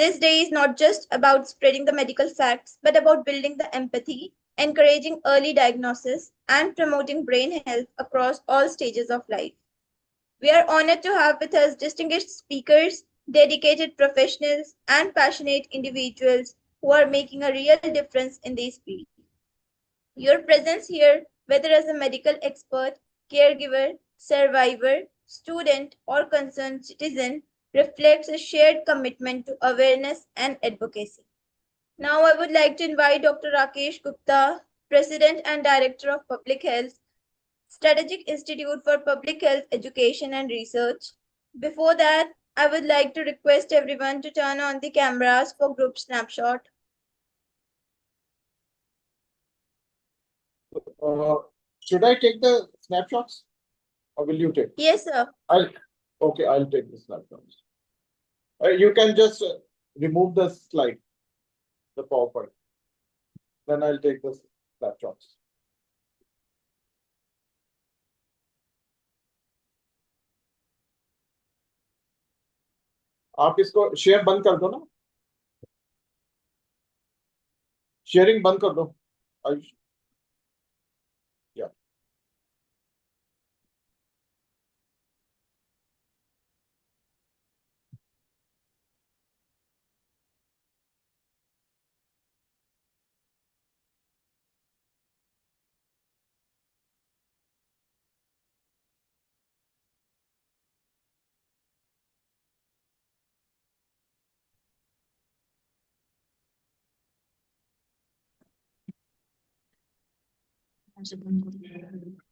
This day is not just about spreading the medical facts, but about building the empathy, encouraging early diagnosis, and promoting brain health across all stages of life. We are honored to have with us distinguished speakers, dedicated professionals, and passionate individuals who are making a real difference in this field. Your presence here, whether as a medical expert, caregiver, survivor, student, or concerned citizen, reflects a shared commitment to awareness and advocacy. Now, I would like to invite Dr. Rakesh Gupta, President and Director of Public Health, Strategic Institute for Public Health Education and Research. Before that, I would like to request everyone to turn on the cameras for group snapshot. Should I take the snapshots or will you take? Yes, sir. I'll take the snapshots. You can just remove the slide, the PowerPoint. Then I'll take the snapshots. आप इसको share बंद कर दो ना, sharing बंद कर दो. Yeah.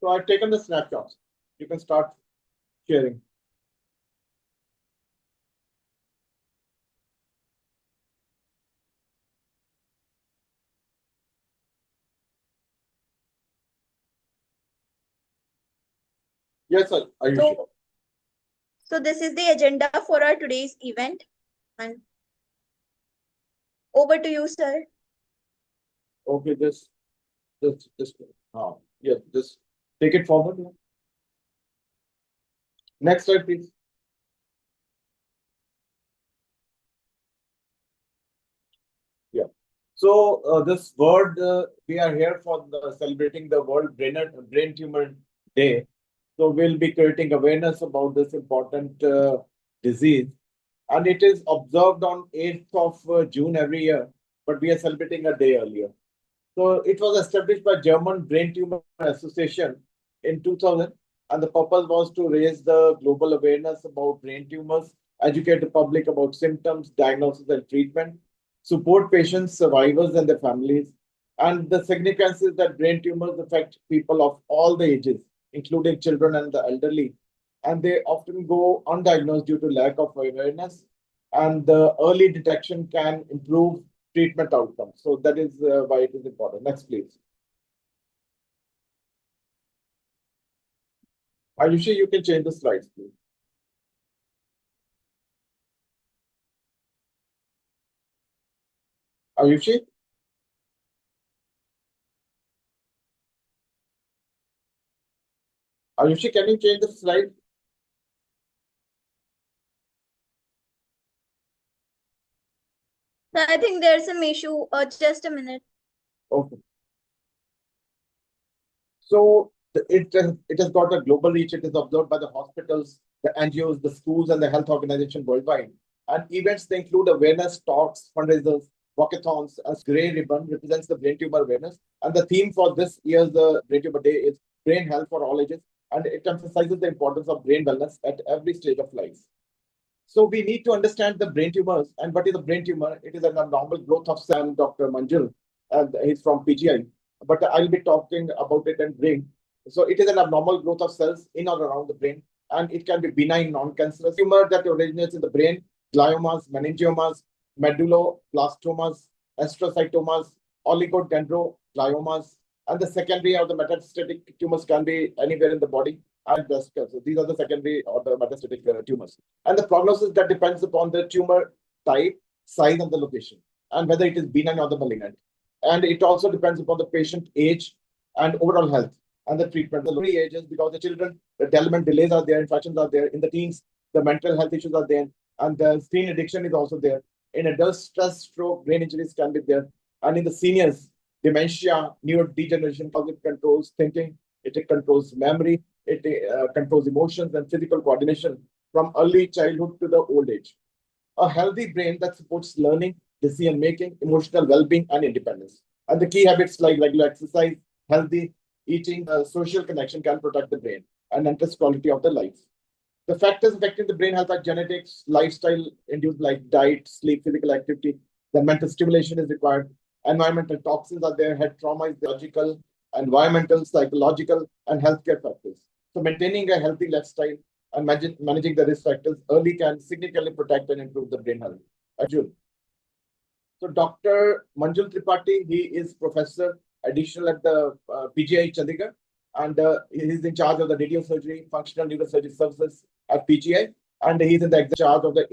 So I've taken the snapshots. You can start sharing. Yes, sir. So this is the agenda for our today's event. And over to you, sir. Okay, this. Yes, just take it forward. Next slide, please. Yeah. So this word, we are here for celebrating the World Brain Tumor Day. So we'll be creating awareness about this important disease. And it is observed on 8th of June every year, but we are celebrating a day earlier. So it was established by German Brain Tumor Association in 2000, and the purpose was to raise the global awareness about brain tumors, educate the public about symptoms, diagnosis, and treatment, support patients, survivors, and their families. And the significance is that brain tumors affect people of all the ages, including children and the elderly, and they often go undiagnosed due to lack of awareness. And the early detection can improve treatment outcomes. So that is why it is important. Next, please. Ayushi, you can change the slides, please. Ayushi? Ayushi, can you change the slide? I think there's some issue. Just a minute. Okay. So it has got a global reach. It is observed by the hospitals, the NGOs, the schools, and the health organizations worldwide. And events, they include awareness talks, fundraisers, walkathons. As Grey Ribbon represents the brain tumor awareness. And the theme for this year's Brain Tumor Day is Brain Health for All Ages. And it emphasizes the importance of brain wellness at every stage of life. So we need to understand the brain tumors. And what is a brain tumor? It is an abnormal growth of cell. Dr. Manjul, and he's from PGI. But I'll be talking about it in brain. So it is an abnormal growth of cells in or around the brain, and it can be benign, non-cancerous tumor that originates in the brain, gliomas, meningiomas, medulloblastomas, astrocytomas, oligodendrogliomas, and the secondary or the metastatic tumors can be anywhere in the body, and breast cancer. These are the secondary or the metastatic tumors. And the prognosis that depends upon the tumor type, size, and the location, and whether it is benign or the malignant. And it also depends upon the patient age and overall health and the treatment. The early ages, because the children, the development delays are there, infections are there. In the teens, the mental health issues are there, and the screen addiction is also there. In adults, stress, stroke, brain injuries can be there. And in the seniors, dementia, neurodegeneration, because it controls thinking, it controls memory, it controls emotions and physical coordination from early childhood to the old age. A healthy brain that supports learning, decision making, emotional well being, and independence. And the key habits like regular exercise, healthy eating, social connection can protect the brain and enhance quality of the life. The factors affecting the brain health are genetics, lifestyle induced like diet, sleep, physical activity. Then mental stimulation is required. Environmental toxins are there, head trauma is logical, environmental, psychological, and healthcare factors. So maintaining a healthy lifestyle and managing the risk factors early can significantly protect and improve the brain health. Arjun. So Dr. Manjul Tripathi, he is professor additional at the PGI Chandigarh, and he's in charge of the radiosurgery, functional neurosurgery services at PGI, and he's in the charge of the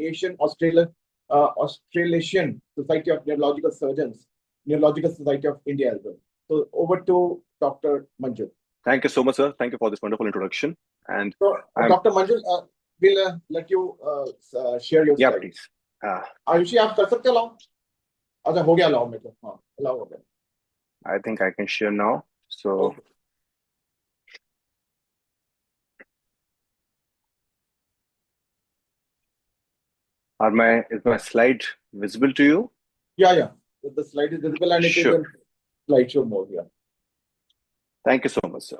Australasian Society of Neurological Surgeons, Neurological Society of India as well. So over to Dr. Manjul. Thank you so much, sir. Thank you for this wonderful introduction. And so, Dr. Manjul, we'll let you share your yeah, slide. please. Ayushi आप कर सकते हो अच्छा हो गया allow मेरे को हाँ अलाउ हो गया I think I can share now. So okay. Is my slide visible to you? Yeah. The slide is visible and sure. It is in slideshow mode. Yeah. Thank you so much, sir.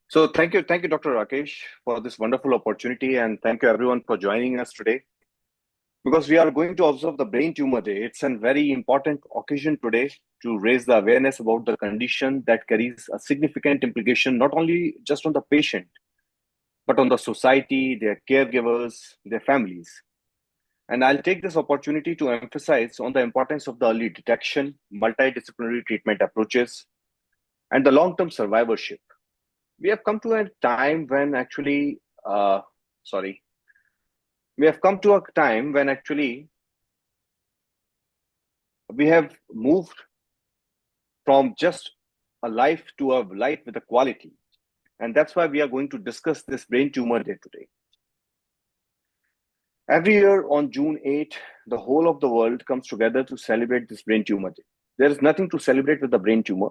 So thank you, Dr. Rakesh, for this wonderful opportunity, and thank you everyone for joining us today. Because we are going to observe the Brain Tumor Day, it's a very important occasion today to raise the awareness about the condition that carries a significant implication not only just on the patient, but on the society, their caregivers, their families. And I'll take this opportunity to emphasize on the importance of the early detection, multidisciplinary treatment approaches, and the long-term survivorship. We have come to a time when actually, we have moved from just a life to a life with a quality. And that's why we are going to discuss this Brain Tumor Day today. Every year on June 8, the whole of the world comes together to celebrate this Brain Tumor Day. There is nothing to celebrate with the brain tumor.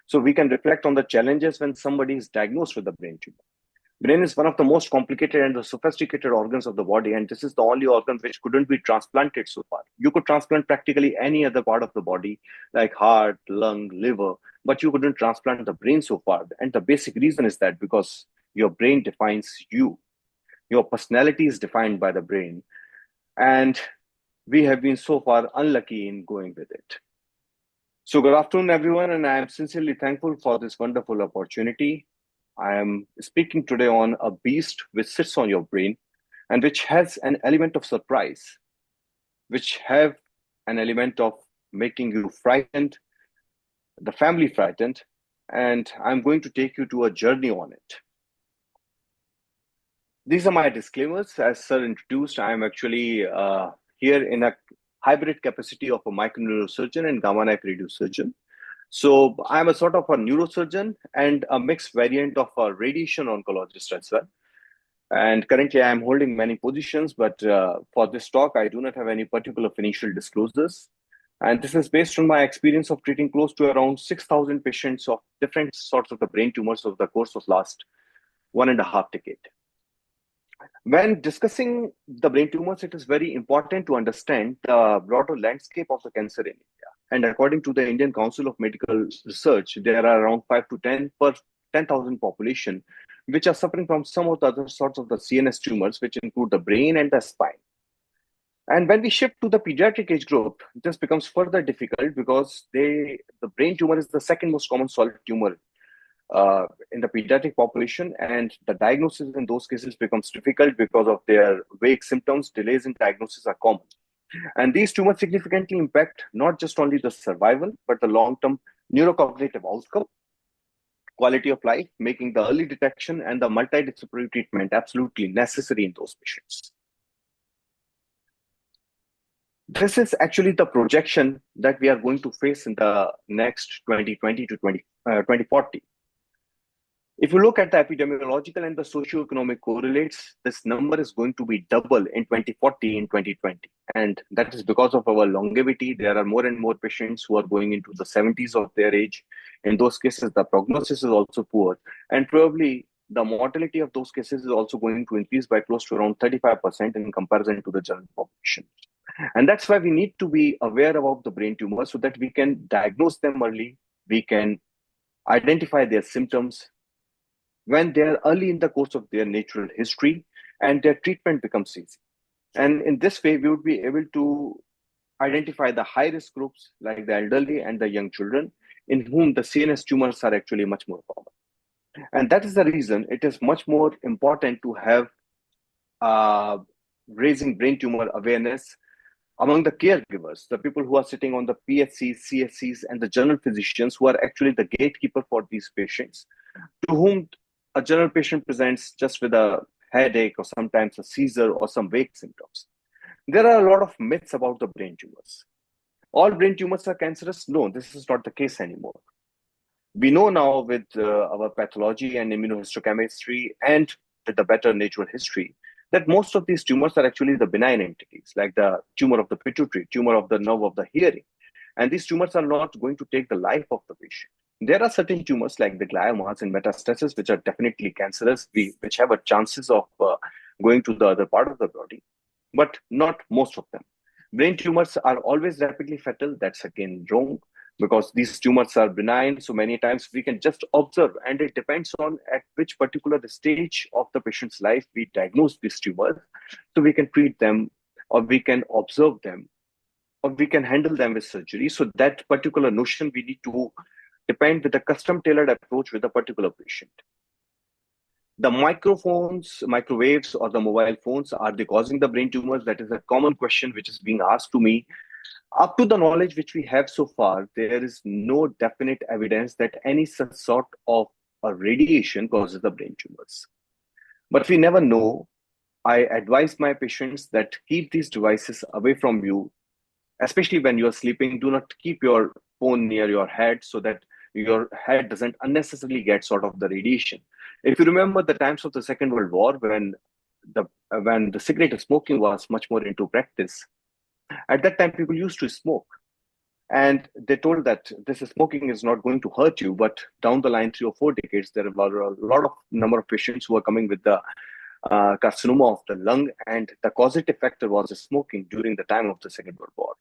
So we can reflect on the challenges when somebody is diagnosed with a brain tumor. Brain is one of the most complicated and the sophisticated organs of the body, and this is the only organ which couldn't be transplanted so far. You could transplant practically any other part of the body, like heart, lung, liver, but you couldn't transplant the brain so far. And the basic reason is that because your brain defines you. Your personality is defined by the brain. And we have been so far unlucky in going with it. So good afternoon, everyone, and I am sincerely thankful for this wonderful opportunity. I am speaking today on a beast which sits on your brain and which has an element of surprise, which have an element of making you frightened, the family frightened, and I'm going to take you to a journey on it. These are my disclaimers. As sir introduced, I am actually here in a hybrid capacity of a microneurosurgeon and gamma knife radiosurgeon. So I'm a sort of a neurosurgeon and a mixed variant of a radiation oncologist as well. And currently I'm holding many positions, but for this talk, I do not have any particular financial disclosures. And this is based on my experience of treating close to around 6,000 patients of different sorts of the brain tumors over the course of last 1.5 decades. When discussing the brain tumors, it is very important to understand the broader landscape of the cancer in India. And according to the Indian Council of Medical Research, there are around 5 to 10 per 10,000 population, which are suffering from some of the other sorts of the CNS tumors, which include the brain and the spine. And when we shift to the pediatric age group, this becomes further difficult because the brain tumor is the second most common solid tumor in the pediatric population, and the diagnosis in those cases becomes difficult because of their vague symptoms. Delays in diagnosis are common. And these tumors significantly impact not just only the survival, but the long-term neurocognitive outcome, quality of life, making the early detection and the multidisciplinary treatment absolutely necessary in those patients. This is actually the projection that we are going to face in the next 2020 to 2040. If you look at the epidemiological and the socioeconomic correlates, this number is going to be double in 2040 in 2020. And that is because of our longevity. There are more and more patients who are going into the 70s of their age. In those cases, the prognosis is also poor. And probably the mortality of those cases is also going to increase by close to around 35% in comparison to the general population. And that's why we need to be aware about the brain tumors so that we can diagnose them early, we can identify their symptoms when they are early in the course of their natural history, and their treatment becomes easy. And in this way, we would be able to identify the high-risk groups like the elderly and the young children in whom the CNS tumors are actually much more common. And that is the reason it is much more important to have raising brain tumor awareness among the caregivers, the people who are sitting on the PHCs, CSCs, and the general physicians who are actually the gatekeeper for these patients, to whom a general patient presents just with a headache or sometimes a seizure or some vague symptoms. There are a lot of myths about the brain tumors. All brain tumors are cancerous? No, this is not the case anymore. We know now with our pathology and immunohistochemistry and with the better natural history that most of these tumors are actually the benign entities, like the tumor of the pituitary, tumor of the nerve of the hearing. And these tumors are not going to take the life of the patient. There are certain tumors like the gliomas and metastasis, which are definitely cancerous, which have a chances of going to the other part of the body, but not most of them. Brain tumors are always rapidly fatal. That's again wrong, because these tumors are benign. So many times we can just observe, and it depends on at which particular stage of the patient's life we diagnose these tumors. So we can treat them, or we can observe them, or we can handle them with surgery. So that particular notion we need to depend with a custom tailored approach with a particular patient. The microphones, microwaves, or the mobile phones, are they causing the brain tumors? That is a common question which is being asked to me. Up to the knowledge which we have so far, there is no definite evidence that any such sort of a radiation causes the brain tumors. But we never know. I advise my patients that keep these devices away from you, especially when you're sleeping. Do not keep your phone near your head so that your head doesn't unnecessarily get sort of the radiation. If you remember the times of the Second World War, when the cigarette smoking was much more into practice, at that time people used to smoke, and they told that this smoking is not going to hurt you. But down the line, 3 or 4 decades, there were a lot of number of patients who were coming with the carcinoma of the lung, and the causative factor was smoking during the time of the Second World War.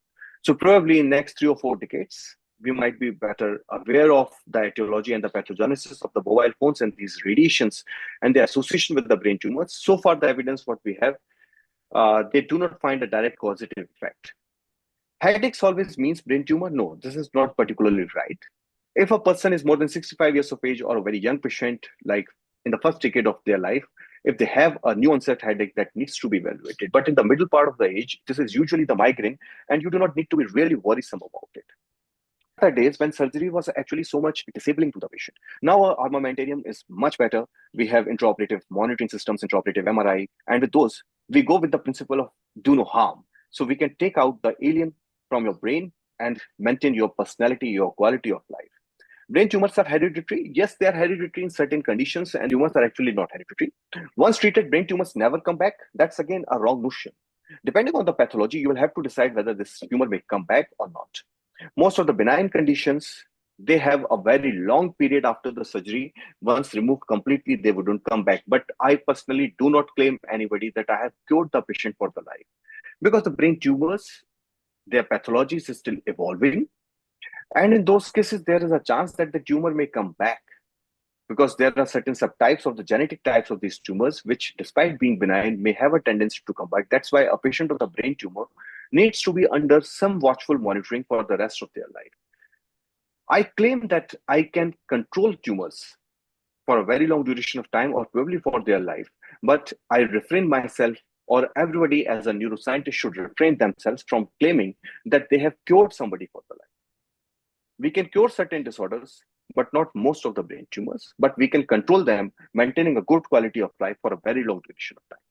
So probably in next 3 or 4 decades, we might be better aware of the etiology and the pathogenesis of the mobile phones and these radiations and their association with the brain tumors. So far, the evidence what we have, they do not find a direct causative effect. Headaches always means brain tumor? No, this is not particularly right. If a person is more than 65 years of age or a very young patient, like in the first decade of their life, if they have a new onset headache, that needs to be evaluated. But in the middle part of the age, this is usually the migraine, and you do not need to be really worrisome about it. There are days when surgery was actually so much disabling to the patient. Now our armamentarium is much better. We have intraoperative monitoring systems, intraoperative MRI, and with those, we go with the principle of do no harm. So we can take out the alien from your brain and maintain your personality, your quality of life. Brain tumors are hereditary. Yes, they are hereditary in certain conditions, and tumors are actually not hereditary. Once treated, brain tumors never come back. That's again a wrong notion. Depending on the pathology, you will have to decide whether this tumor may come back or not. Most of the benign conditions, they have a very long period after the surgery. Once removed completely, they wouldn't come back. But I personally do not claim anybody that I have cured the patient for the life, because the brain tumors, their pathology is still evolving. And in those cases, there is a chance that the tumor may come back, because there are certain subtypes of the genetic types of these tumors, which despite being benign, may have a tendency to come back. That's why a patient with a brain tumor needs to be under some watchful monitoring for the rest of their life. I claim that I can control tumors for a very long duration of time, or probably for their life, but I refrain myself, or everybody as a neuroscientist should refrain themselves from claiming that they have cured somebody for the life. We can cure certain disorders, but not most of the brain tumors, but we can control them, maintaining a good quality of life for a very long duration of time.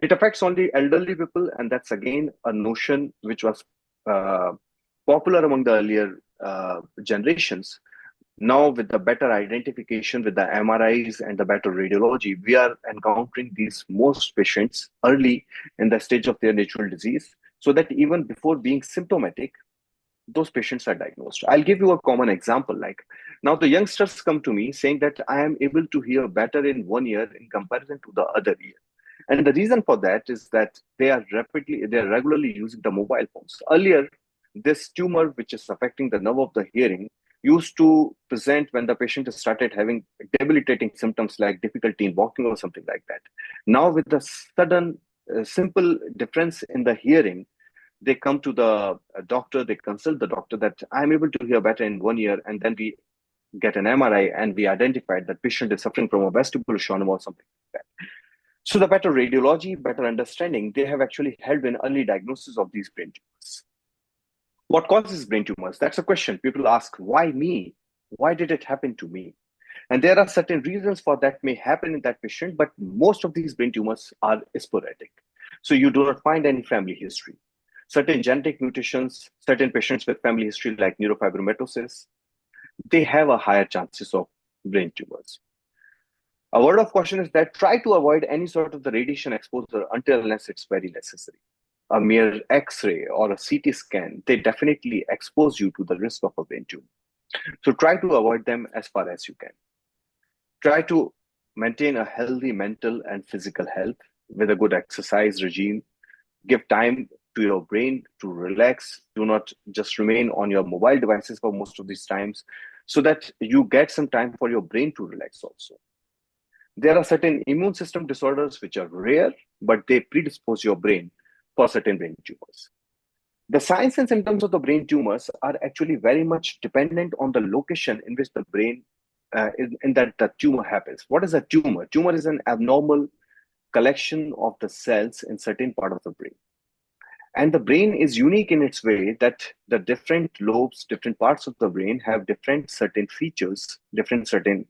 It affects only elderly people, and that's again a notion which was popular among the earlier generations. Now, with the better identification, with the MRIs and the better radiology, we are encountering these most patients early in the stage of their natural disease, so that even before being symptomatic, those patients are diagnosed. I'll give you a common example. Like now, the youngsters come to me saying that I am able to hear better in 1 year in comparison to the other year. And the reason for that is that they are regularly using the mobile phones. Earlier, this tumor, which is affecting the nerve of the hearing, used to present when the patient started having debilitating symptoms like difficulty in walking or something like that. Now, with the sudden, simple difference in the hearing, they come to the doctor, they consult the doctor that I'm able to hear better in 1 year, and then we get an MRI and we identified that patient is suffering from a vestibular schwannoma or something like that. So the better radiology, better understanding, they have actually helped in early diagnosis of these brain tumors. What causes brain tumors? That's a question. People ask, why me? Why did it happen to me? And there are certain reasons for that may happen in that patient, but most of these brain tumors are sporadic. So you do not find any family history. Certain genetic mutations, certain patients with family history like neurofibromatosis, they have a higher chances of brain tumors. A word of caution is that try to avoid any sort of the radiation exposure until unless it's very necessary. A mere X-ray or a CT scan, they definitely expose you to the risk of a brain tumor. So try to avoid them as far as you can. Try to maintain a healthy mental and physical health with a good exercise regime. Give time to your brain to relax. Do not just remain on your mobile devices for most of these times, so that you get some time for your brain to relax also. There are certain immune system disorders which are rare, but they predispose your brain for certain brain tumors. The signs and symptoms of the brain tumors are actually very much dependent on the location in which the brain, in that the tumor happens. What is a tumor? Tumor is an abnormal collection of the cells in certain part of the brain. And the brain is unique in its way that the different lobes, different parts of the brain have different certain features, different certain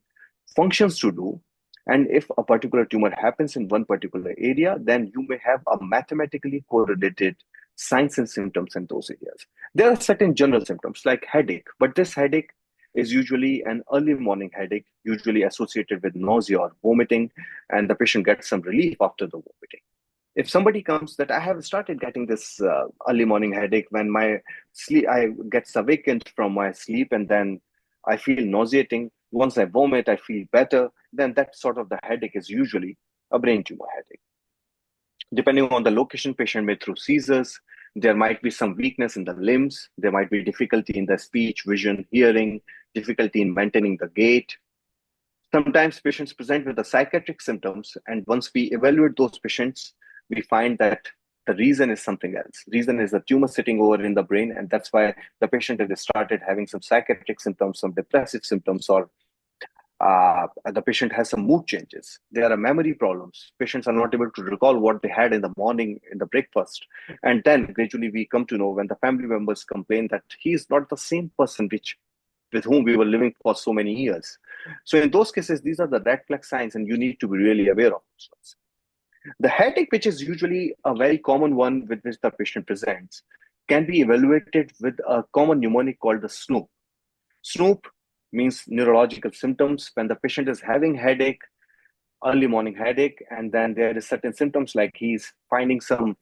functions to do. And if a particular tumor happens in one particular area, then you may have a mathematically correlated signs and symptoms in those areas. There are certain general symptoms like headache, but this headache is usually an early morning headache, usually associated with nausea or vomiting, and the patient gets some relief after the vomiting. If somebody comes that I have started getting this early morning headache when my sleep, I gets awakened from my sleep and then I feel nauseating. Once I vomit, I feel better. Then that sort of the headache is usually a brain tumor headache. Depending on the location, patient may through seizures. There might be some weakness in the limbs. There might be difficulty in the speech, vision, hearing, difficulty in maintaining the gait. Sometimes patients present with the psychiatric symptoms, and once we evaluate those patients, we find that the reason is something else. Reason is the tumor sitting over in the brain, and that's why the patient has started having some psychiatric symptoms, some depressive symptoms, or the patient has some mood changes. There are memory problems. Patients are not able to recall what they had in the morning in the breakfast. And then gradually we come to know when the family members complain that he is not the same person with whom we were living for so many years. So in those cases, these are the red flag signs, and you need to be really aware of those ones. The headache, which is usually a very common one with which the patient presents, can be evaluated with a common mnemonic called the SNOOP. SNOOP means neurological symptoms. When the patient is having headache, early morning headache, and then there is certain symptoms like he's finding some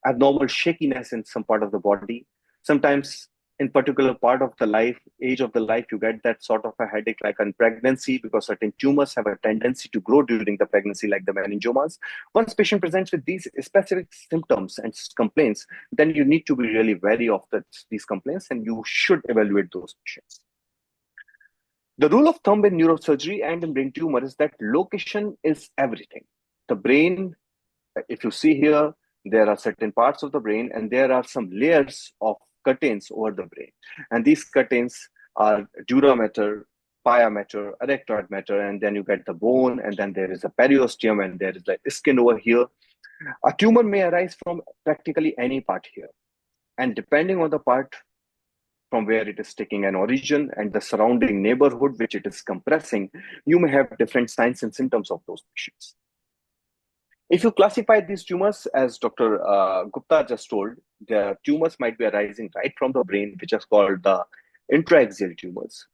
abnormal shakiness in some part of the body. Sometimes in particular part of the life, age of the life, you get that sort of a headache like in pregnancy, because certain tumors have a tendency to grow during the pregnancy, like the meningiomas. Once patient presents with these specific symptoms and complaints, then you need to be really wary of these complaints, and you should evaluate those patients. The rule of thumb in neurosurgery and in brain tumor is that location is everything. The brain, if you see here, there are certain parts of the brain, and there are some layers of curtains over the brain. And these curtains are dura mater, pia mater, adductoid mater, and then you get the bone, and then there is a periosteum, and there is the skin over here. A tumor may arise from practically any part here. And depending on the part from where it is taking an origin and the surrounding neighborhood which it is compressing, you may have different signs and symptoms of those patients. If you classify these tumors, as Dr. Gupta just told, the tumors might be arising right from the brain, which is called the intraaxial tumors.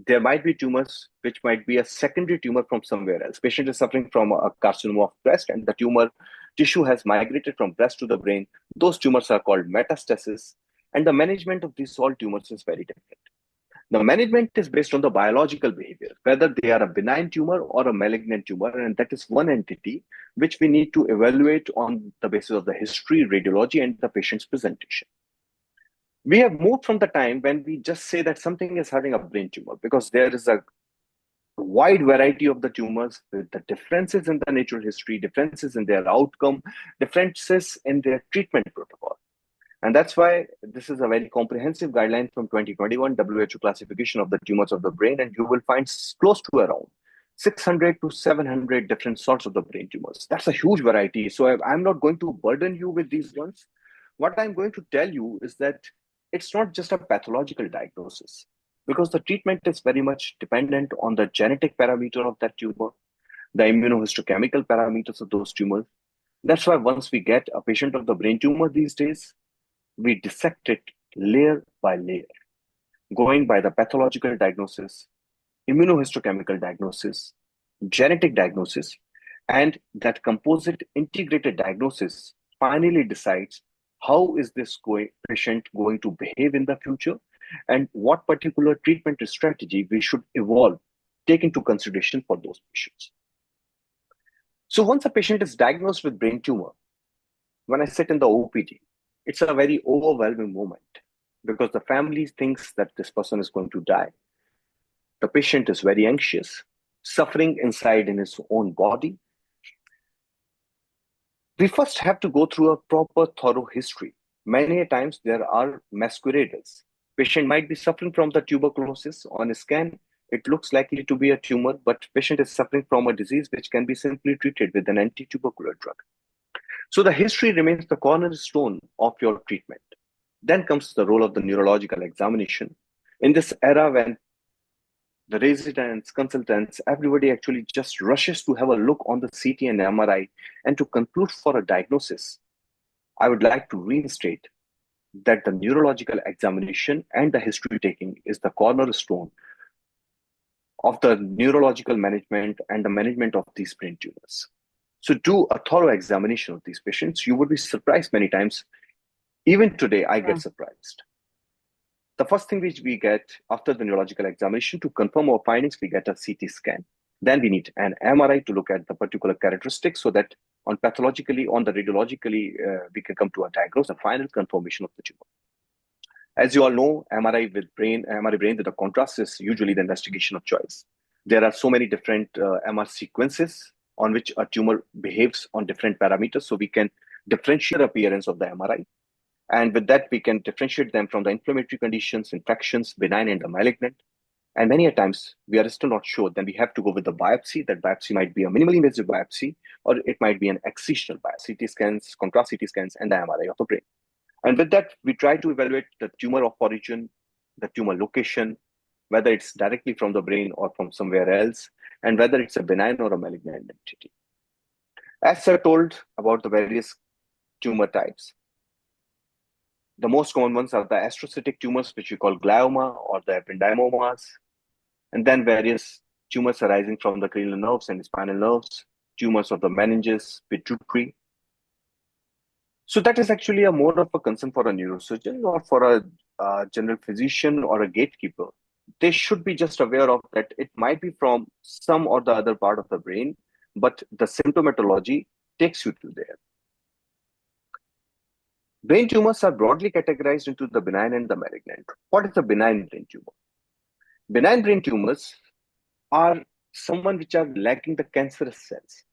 There might be tumors which might be a secondary tumor from somewhere else. Patient is suffering from a carcinoma of breast, and the tumor tissue has migrated from breast to the brain. Those tumors are called metastasis, and the management of these all tumors is very different. The management is based on the biological behavior, whether they are a benign tumor or a malignant tumor, and that is one entity which we need to evaluate on the basis of the history, radiology, and the patient's presentation. We have moved from the time when we just say that something is having a brain tumor, because there is a wide variety of the tumors with the differences in the natural history, differences in their outcome, differences in their treatment protocol. And that's why this is a very comprehensive guideline from 2021 WHO classification of the tumors of the brain, and you will find close to around 600 to 700 different sorts of the brain tumors. That's a huge variety. So I'm not going to burden you with these ones. What I'm going to tell you is that it's not just a pathological diagnosis, because the treatment is very much dependent on the genetic parameter of that tumor, the immunohistochemical parameters of those tumors. That's why once we get a patient of the brain tumor these days, we dissect it layer by layer, going by the pathological diagnosis, immunohistochemical diagnosis, genetic diagnosis, and that composite integrated diagnosis finally decides how is this patient going to behave in the future, and what particular treatment strategy we should evolve, take into consideration for those patients. So once a patient is diagnosed with brain tumor, when I sit in the OPD, it's a very overwhelming moment, because the family thinks that this person is going to die. The patient is very anxious, suffering inside in his own body. We first have to go through a proper, thorough history. Many times there are masqueraders. Patient might be suffering from the tuberculosis. On a scan, it looks likely to be a tumor, but patient is suffering from a disease which can be simply treated with an anti-tubercular drug. So the history remains the cornerstone of your treatment. Then comes the role of the neurological examination. In this era when the residents, consultants, everybody actually just rushes to have a look on the CT and MRI and to conclude for a diagnosis, I would like to reinstate that the neurological examination and the history taking is the cornerstone of the neurological management and the management of these brain tumors. So do a thorough examination of these patients. You would be surprised many times. Even today, I get surprised. The first thing which we get after the neurological examination to confirm our findings, we get a CT scan. Then we need an MRI to look at the particular characteristics so that on pathologically, on the radiologically, we can come to a diagnosis, a final confirmation of the tumor. As you all know, MRI brain with a contrast is usually the investigation of choice. There are so many different MR sequences on which a tumor behaves on different parameters. So we can differentiate the appearance of the MRI. And with that, we can differentiate them from the inflammatory conditions, infections, benign and the malignant. And many a times, we are still not sure. Then we have to go with the biopsy. That biopsy might be a minimally invasive biopsy, or it might be an excisional biopsy, CT scans, contrast CT scans, and the MRI of the brain. And with that, we try to evaluate the tumor of origin, the tumor location, whether it's directly from the brain or from somewhere else, and whether it's a benign or a malignant entity. As I told about the various tumor types, the most common ones are the astrocytic tumors, which we call glioma, or the ependymomas, and then various tumors arising from the cranial nerves and spinal nerves, tumors of the meninges, pituitary. So that is actually a more of a concern for a neurosurgeon or for a general physician or a gatekeeper. They should be just aware of that it might be from some or the other part of the brain, but the symptomatology takes you to there. Brain tumors are broadly categorized into the benign and the malignant. What is a benign brain tumor? Benign brain tumors are someone which are lacking the cancerous cells.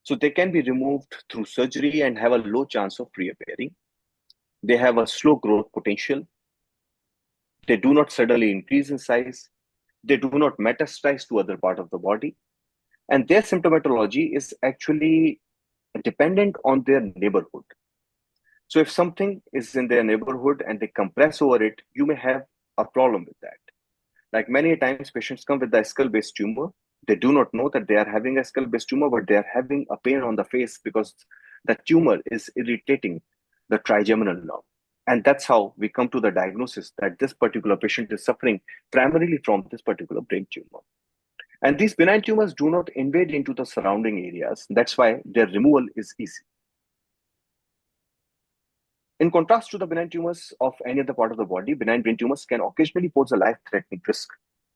So they can be removed through surgery and have a low chance of reappearing. They have a slow growth potential. They do not suddenly increase in size. They do not metastasize to other part of the body. And their symptomatology is actually dependent on their neighborhood. So if something is in their neighborhood and they compress over it, you may have a problem with that. Like many times patients come with the skull-based tumor. They do not know that they are having a skull-based tumor, but they are having a pain on the face because the tumor is irritating the trigeminal nerve. And that's how we come to the diagnosis that this particular patient is suffering primarily from this particular brain tumor. And these benign tumors do not invade into the surrounding areas. That's why their removal is easy. In contrast to the benign tumors of any other part of the body, benign brain tumors can occasionally pose a life-threatening risk.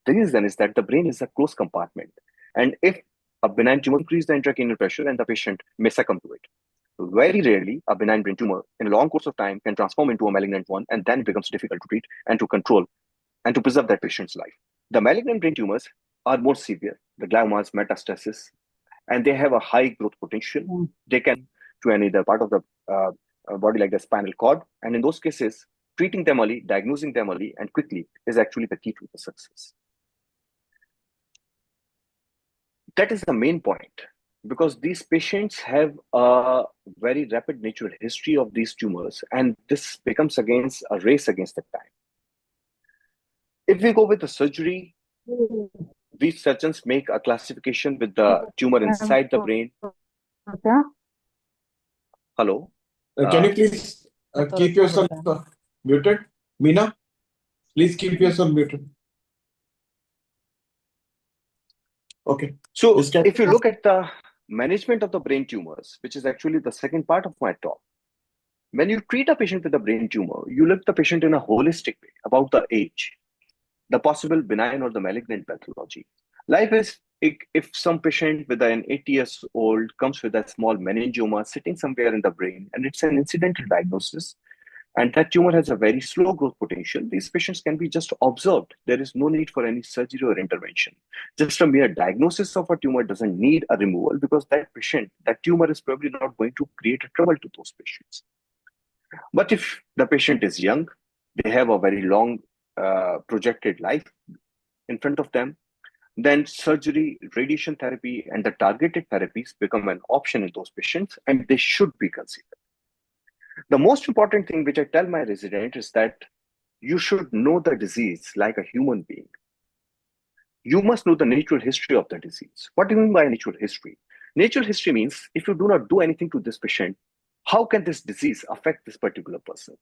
The reason is that the brain is a closed compartment. And if a benign tumor increases the intracranial pressure, and the patient may succumb to it. Very rarely, a benign brain tumor in a long course of time can transform into a malignant one, and then it becomes difficult to treat and to control and to preserve that patient's life. The malignant brain tumors are more severe, the gliomas, metastasis, and they have a high growth potential. They can to any other part of the body like the spinal cord. And in those cases, treating them early, diagnosing them early and quickly is actually the key to the success. That is the main point, because these patients have a very rapid natural history of these tumors, and this becomes against a race against the time. If we go with the surgery, these surgeons make a classification with the tumor inside the brain. Hello? Can you please keep yourself muted? Meena, please keep yourself muted. Okay. So if you look at the management of the brain tumors, which is actually the second part of my talk, when you treat a patient with a brain tumor, you look at the patient in a holistic way about the age, the possible benign or the malignant pathology. Life is, if some patient with an 80 years old comes with a small meningioma sitting somewhere in the brain, and it's an incidental diagnosis, and that tumor has a very slow growth potential, these patients can be just observed. There is no need for any surgery or intervention. Just a mere diagnosis of a tumor doesn't need a removal, because that tumor is probably not going to create a trouble to those patients. But if the patient is young, they have a very long projected life in front of them, then surgery, radiation therapy, and the targeted therapies become an option in those patients, and they should be considered. The most important thing which I tell my resident is that you should know the disease like a human being. You must know the natural history of the disease. What do you mean by natural history? Natural history means if you do not do anything to this patient, how can this disease affect this particular person?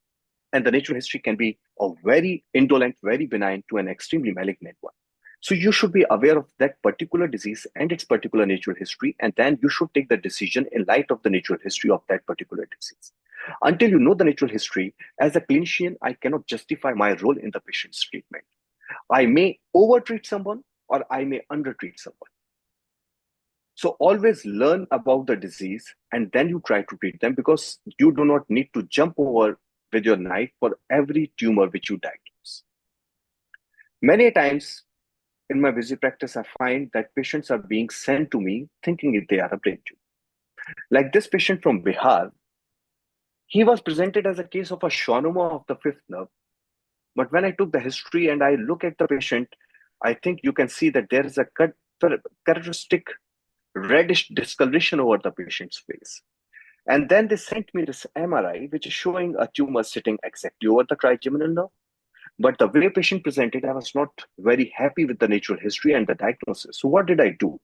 And the natural history can be a very indolent, very benign to an extremely malignant one. So you should be aware of that particular disease and its particular natural history, and then you should take the decision in light of the natural history of that particular disease. Until you know the natural history, as a clinician, I cannot justify my role in the patient's treatment. I may overtreat someone or I may undertreat someone. So always learn about the disease and then you try to treat them, because you do not need to jump over with your knife for every tumor which you diagnose. Many times in my busy practice, I find that patients are being sent to me thinking they are a brain tumor. Like this patient from Bihar, he was presented as a case of a schwannoma of the fifth nerve. But when I took the history and I look at the patient, I think you can see that there is a characteristic reddish discoloration over the patient's face. And then they sent me this MRI, which is showing a tumor sitting exactly over the trigeminal nerve. But the way patient presented, I was not very happy with the natural history and the diagnosis. So what did I do?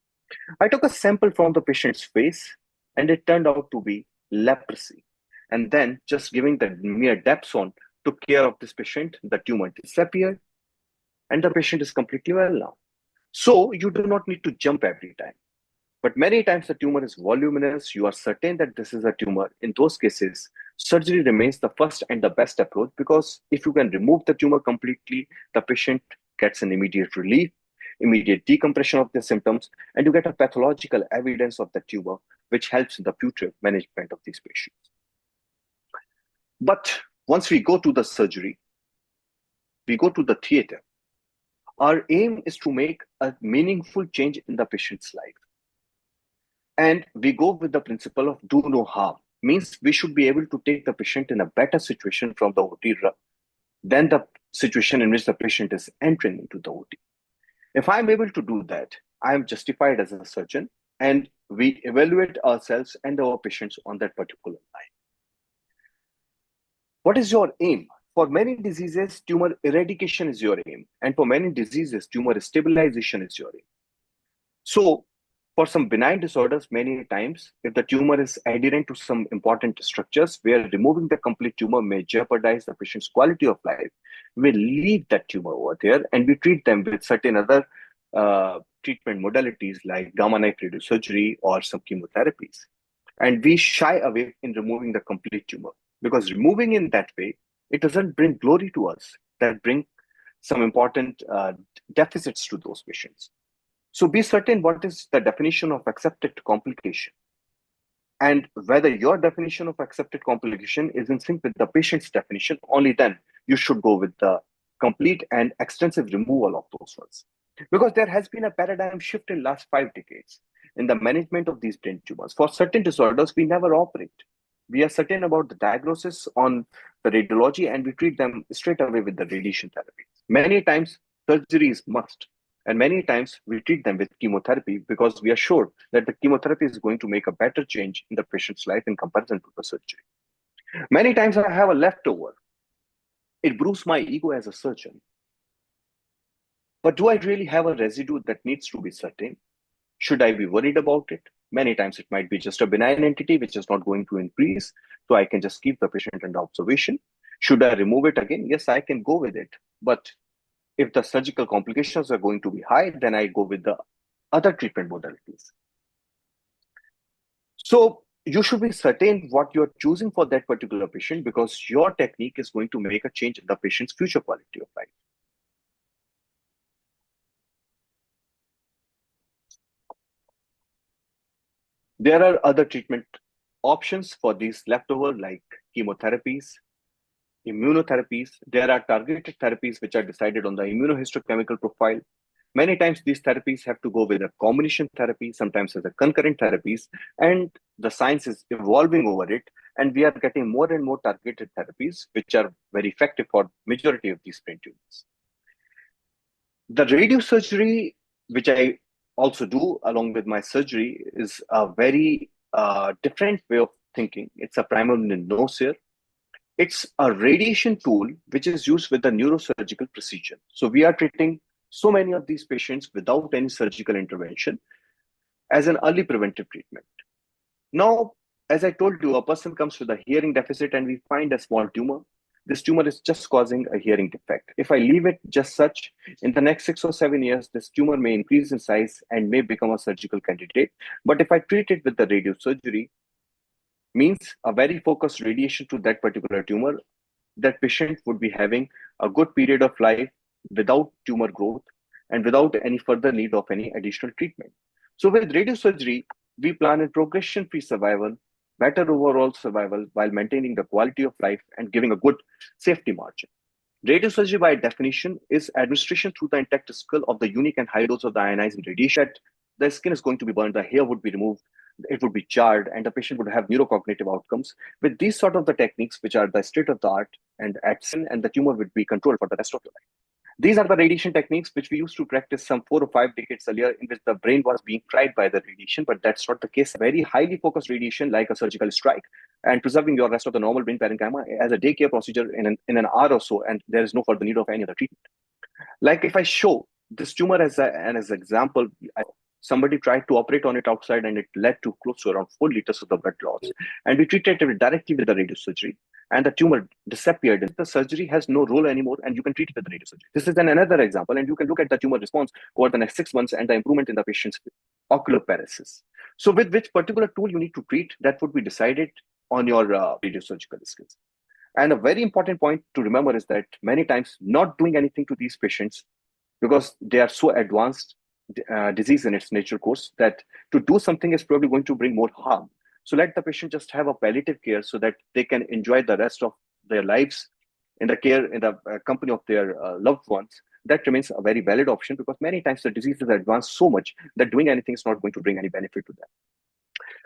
I took a sample from the patient's face, and it turned out to be leprosy. And then just giving the mere dapsone took care of this patient, the tumor disappeared, and the patient is completely well now. So you do not need to jump every time. But many times the tumor is voluminous, you are certain that this is a tumor. In those cases, surgery remains the first and the best approach, because if you can remove the tumor completely, the patient gets an immediate relief, immediate decompression of the symptoms, and you get a pathological evidence of the tumor, which helps in the future management of these patients. But once we go to the surgery, we go to the theater, our aim is to make a meaningful change in the patient's life. And we go with the principle of do no harm. Means we should be able to take the patient in a better situation from the OT than the situation in which the patient is entering into the OT. If I'm able to do that, I am justified as a surgeon, and we evaluate ourselves and our patients on that particular line. What is your aim? For many diseases, tumor eradication is your aim. And for many diseases, tumor stabilization is your aim. So For some benign disorders, many times, if the tumor is adherent to some important structures where removing the complete tumor may jeopardize the patient's quality of life, we leave that tumor over there and we treat them with certain other treatment modalities like gamma knife radiosurgery or some chemotherapies. And we shy away in removing the complete tumor because removing in that way, it doesn't bring glory to us. That brings some important deficits to those patients. So be certain what is the definition of accepted complication and whether your definition of accepted complication is in sync with the patient's definition. Only then you should go with the complete and extensive removal of those ones. Because there has been a paradigm shift in last 5 decades in the management of these brain tumors. For certain disorders, we never operate. We are certain about the diagnosis on the radiology and we treat them straight away with the radiation therapy. Many times, surgery is must. And many times we treat them with chemotherapy because we are sure that the chemotherapy is going to make a better change in the patient's life in comparison to the surgery. Many times I have a leftover. It bruises my ego as a surgeon. But do I really have a residue that needs to be certain? Should I be worried about it? Many times it might be just a benign entity which is not going to increase. So I can just keep the patient under observation. Should I remove it again? Yes, I can go with it. But if the surgical complications are going to be high, then I go with the other treatment modalities. So you should be certain what you're choosing for that particular patient because your technique is going to make a change in the patient's future quality of life. There are other treatment options for these leftover like chemotherapies, immunotherapies. There are targeted therapies which are decided on the immunohistochemical profile. Many times these therapies have to go with a combination therapy, sometimes as a concurrent therapies, and the science is evolving over it. And we are getting more and more targeted therapies, which are very effective for majority of these brain tumors. The radiosurgery, which I also do along with my surgery, is a very different way of thinking. It's a primarily no-sear. It's a radiation tool which is used with the neurosurgical procedure. So we are treating so many of these patients without any surgical intervention as an early preventive treatment. Now, as I told you, a person comes with a hearing deficit and we find a small tumor. This tumor is just causing a hearing defect. If I leave it just such, in the next 6 or 7 years, this tumor may increase in size and may become a surgical candidate. But if I treat it with the radiosurgery, means a very focused radiation to that particular tumor, that patient would be having a good period of life without tumor growth and without any further need of any additional treatment. So with radiosurgery, we plan a progression-free survival, better overall survival while maintaining the quality of life and giving a good safety margin. Radiosurgery by definition is administration through the intact skull of the unique and high dose of the ionizing radiation. The skin is going to be burned, the hair would be removed, it would be charred, and the patient would have neurocognitive outcomes. With these sort of the techniques, which are the state of the art and the tumor would be controlled for the rest of your life. These are the radiation techniques which we used to practice some 4 or 5 decades earlier, in which the brain was being fried by the radiation, but that's not the case. Very highly focused radiation like a surgical strike and preserving your rest of the normal brain parenchyma as a daycare procedure in an hour or so, and there is no further need of any other treatment. Like if I show this tumor as an example, somebody tried to operate on it outside and it led to close to around 4 liters of the blood loss. And we treated it directly with the radiosurgery and the tumor disappeared. The surgery has no role anymore and you can treat it with the radiosurgery. This is another example, and you can look at the tumor response over the next 6 months and the improvement in the patient's ocular paresis. So with which particular tool you need to treat, that would be decided on your radiosurgical skills. And a very important point to remember is that many times not doing anything to these patients because they are so advanced disease in its nature course that to do something is probably going to bring more harm. So let the patient just have a palliative care so that they can enjoy the rest of their lives in the care, in the company of their loved ones. That remains a very valid option because many times the disease is advanced so much that doing anything is not going to bring any benefit to them.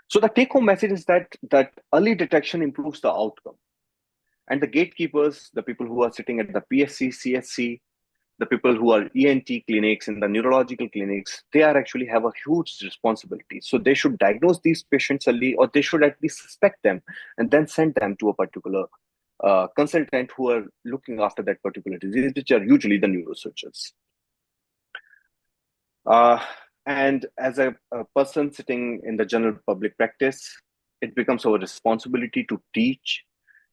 So the take-home message is that early detection improves the outcome. And the gatekeepers, the people who are sitting at the PSC, CSC, the people who are ENT clinics and the neurological clinics, they are actually have a huge responsibility. So they should diagnose these patients early, or they should at least suspect them and then send them to a particular consultant who are looking after that particular disease, which are usually the neurosurgeons. And as a person sitting in the general public practice, it becomes our responsibility to teach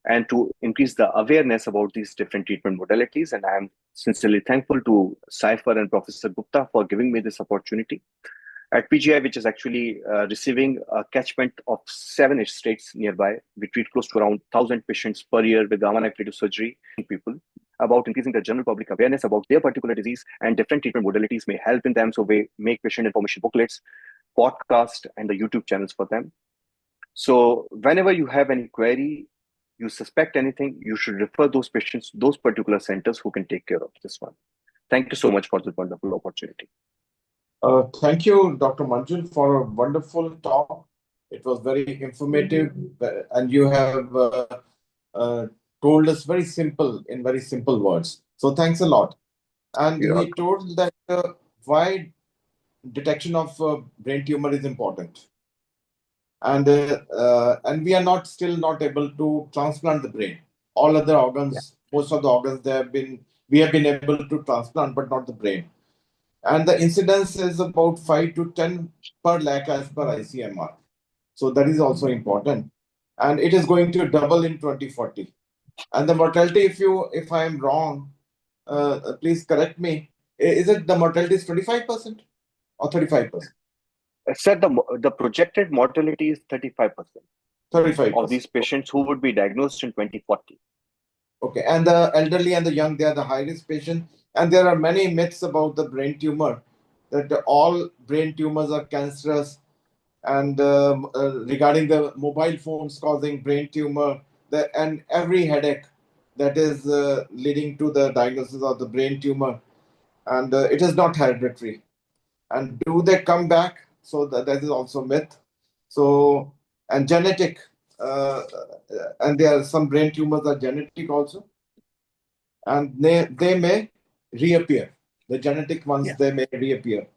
and to increase the awareness about these different treatment modalities. And I am sincerely thankful to SIPHER and Professor Gupta for giving me this opportunity. At PGI, which is actually receiving a catchment of 7 states nearby, we treat close to around 1,000 patients per year with gamma knife radiosurgery people about increasing the general public awareness about their particular disease, and different treatment modalities may help in them. So we make patient information booklets, podcast, and the YouTube channels for them. So whenever you have any query, you suspect anything, you should refer those patients, those particular centers who can take care of this one. Thank you so much for this wonderful opportunity. Thank you, Dr. Manjul, for a wonderful talk. It was very informative, and you have told us in very simple words. So thanks a lot. And You're he told that why detection of brain tumor is important. And we are still not able to transplant the brain. All other organs, most of the organs, we have been able to transplant, but not the brain. And the incidence is about 5 to 10 per lakh as per ICMR. So that is also important. And it is going to double in 2040. And the mortality, if I am wrong, please correct me. Is it the mortality is 25% or 35%? Sir, the projected mortality is 35% 35% of these patients who would be diagnosed in 2040. Okay, and the elderly and the young, they are the high-risk patients. And there are many myths about the brain tumor, that all brain tumors are cancerous. And regarding the mobile phones causing brain tumor, and every headache that is leading to the diagnosis of the brain tumor. And it is not hereditary. And do they come back? So that is also myth. So, and genetic, and there are some brain tumors are genetic also. And they may reappear. The genetic ones, they may reappear.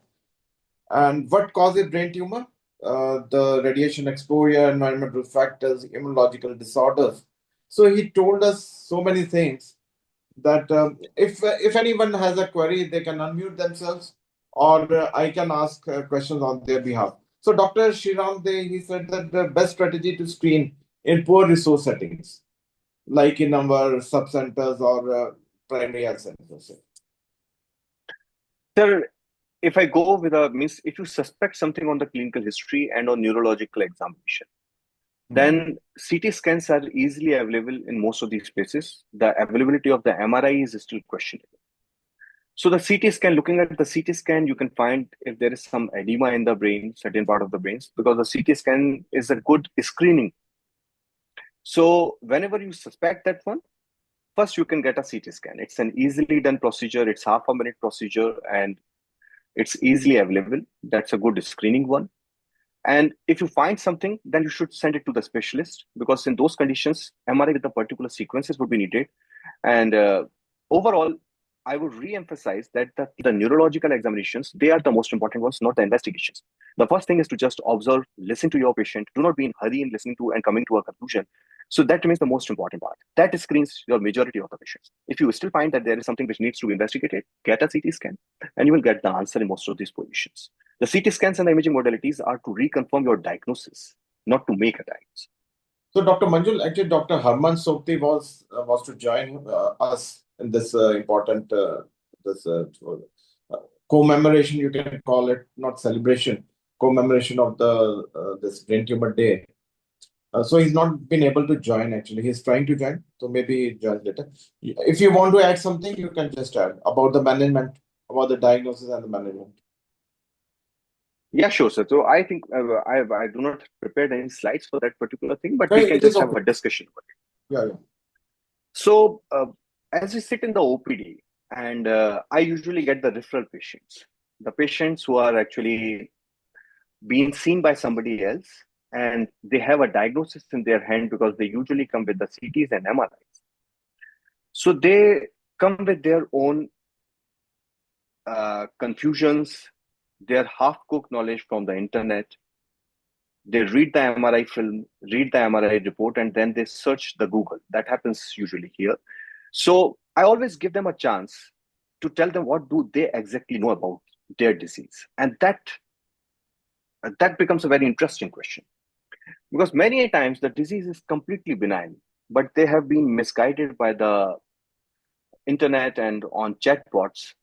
And what causes brain tumor? The radiation exposure, environmental factors, immunological disorders. So he told us so many things that if anyone has a query, they can unmute themselves, or I can ask questions on their behalf. So Dr. Shriram, he said that the best strategy to screen in poor resource settings, like in our sub-centers or primary health centers. Sir, if I go with if you suspect something on the clinical history and on neurological examination, then CT scans are easily available in most of these places. The availability of the MRI is still questionable. So the CT scan, looking at the CT scan, you can find if there is some edema in the brain, certain part of the brains, because the CT scan is a good screening. So whenever you suspect that one, first you can get a CT scan. It's an easily done procedure. It's half a minute procedure and it's easily available. That's a good screening one. And if you find something, then you should send it to the specialist, because in those conditions, MRI with the particular sequences would be needed. And overall, I would re-emphasize that the neurological examinations, they are the most important ones, not the investigations. The first thing is to just observe, listen to your patient. Do not be in hurry in listening to and coming to a conclusion. So that remains the most important part. That screens your majority of the patients. If you still find that there is something which needs to be investigated, get a CT scan, and you will get the answer in most of these positions. The CT scans and the imaging modalities are to reconfirm your diagnosis, not to make a diagnosis. So, Dr. Manjul, actually, Dr. Harman Sopti was to join us in this important commemoration, you can call it, not celebration, commemoration of the this brain tumor day. So he's not been able to join, actually. He's trying to join, so maybe join later. If you want to add something, you can just add about the management, about the diagnosis and the management. Yeah, sure, sir. So I think I do not prepare any slides for that particular thing, but we can just have a discussion about it. Yeah. So as we sit in the OPD, and I usually get the referral patients, the patients who are actually being seen by somebody else, and they have a diagnosis in their hand because they usually come with the CTs and MRIs. So they come with their own confusions, their half-cooked knowledge from the internet. They read the MRI film, read the MRI report, and then they search the Google. That happens usually here. So I always give them a chance to tell them what do they exactly know about their disease. And that that becomes a very interesting question, because many times the disease is completely benign, but they have been misguided by the internet and on chatbots.